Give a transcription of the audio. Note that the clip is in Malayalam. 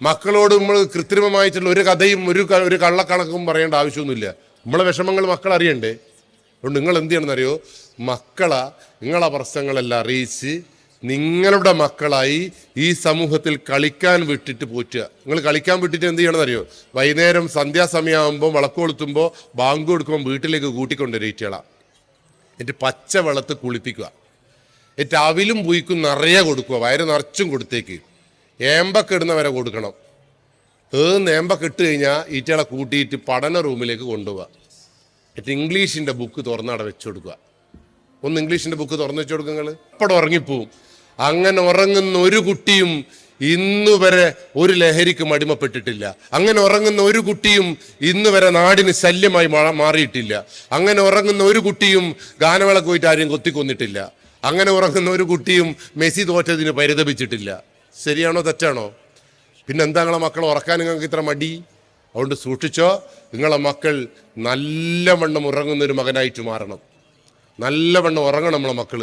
മക്കളോട് നമ്മൾ കൃത്രിമമായിട്ടുള്ള ഒരു കഥയും ഒരു കള്ളക്കണക്കും പറയേണ്ട ആവശ്യമൊന്നുമില്ല. നമ്മളെ വിഷമങ്ങൾ മക്കൾ അറിയണ്ടേ? അതുകൊണ്ട് നിങ്ങൾ എന്ത് ചെയ്യണമെന്നറിയോ? മക്കളെ നിങ്ങളെ പ്രശ്നങ്ങളെല്ലാം അറിയിച്ച് നിങ്ങളുടെ മക്കളായി ഈ സമൂഹത്തിൽ കളിക്കാൻ വിട്ടിട്ട് പോറ്റുക. നിങ്ങൾ കളിക്കാൻ വിട്ടിട്ട് എന്ത് ചെയ്യണമെന്നറിയോ? വൈകുന്നേരം സന്ധ്യാസമയമാകുമ്പോൾ വിളക്ക് കൊളുത്തുമ്പോൾ ബാങ്ക് കൊടുക്കുമ്പോൾ വീട്ടിലേക്ക് കൂട്ടിക്കൊണ്ടുവരിക. എന്നിട്ട് പച്ച വെള്ളത്ത് കുളിപ്പിക്കുക. എന്നിട്ട് അവിലും പൂയിക്കും നിറയെ കൊടുക്കുക. വയറ് നിറച്ചും കൊടുത്തേക്ക്. ഏമ്പൊക്കെ ഇടുന്നവരെ കൊടുക്കണം. ഏമ്പൊക്കെ ഇട്ട് കഴിഞ്ഞാൽ ഈറ്റകളെ കൂട്ടിയിട്ട് പഠന റൂമിലേക്ക് കൊണ്ടുപോവുക. എന്നിട്ട് ഇംഗ്ലീഷിൻ്റെ ബുക്ക് തുറന്നവിടെ വെച്ച് കൊടുക്കുക. ഒന്ന് ഇംഗ്ലീഷിൻ്റെ ബുക്ക് തുറന്നു വെച്ച് കൊടുക്കുക. നിങ്ങൾ അപ്പടെ ഉറങ്ങിപ്പോവും. അങ്ങനെ ഉറങ്ങുന്ന ഒരു കുട്ടിയും ഇന്നു വരെ ഒരു ലഹരിക്കും അടിമപ്പെട്ടിട്ടില്ല. അങ്ങനെ ഉറങ്ങുന്ന ഒരു കുട്ടിയും ഇന്ന് വരെ നാടിന് ശല്യമായി മാറിയിട്ടില്ല. അങ്ങനെ ഉറങ്ങുന്ന ഒരു കുട്ടിയും ഗാനമേളക്ക് പോയിട്ട് ആരെയും കൊത്തിക്കൊന്നിട്ടില്ല. അങ്ങനെ ഉറങ്ങുന്ന ഒരു കുട്ടിയും മെസ്സി തോറ്റതിന് പരിതപിച്ചിട്ടില്ല. ശരിയാണോ തെറ്റാണോ? പിന്നെ എന്താ നിങ്ങളെ മക്കളെ ഉറക്കാൻ നിങ്ങൾക്ക് ഇത്ര മടി? അതുകൊണ്ട് സൂക്ഷിച്ചോ. നിങ്ങളെ മക്കൾ നല്ലവണ്ണം ഉറങ്ങുന്നൊരു മകനായിട്ട് മാറണം. നല്ലവണ്ണം ഉറങ്ങണം നമ്മളെ മക്കൾ.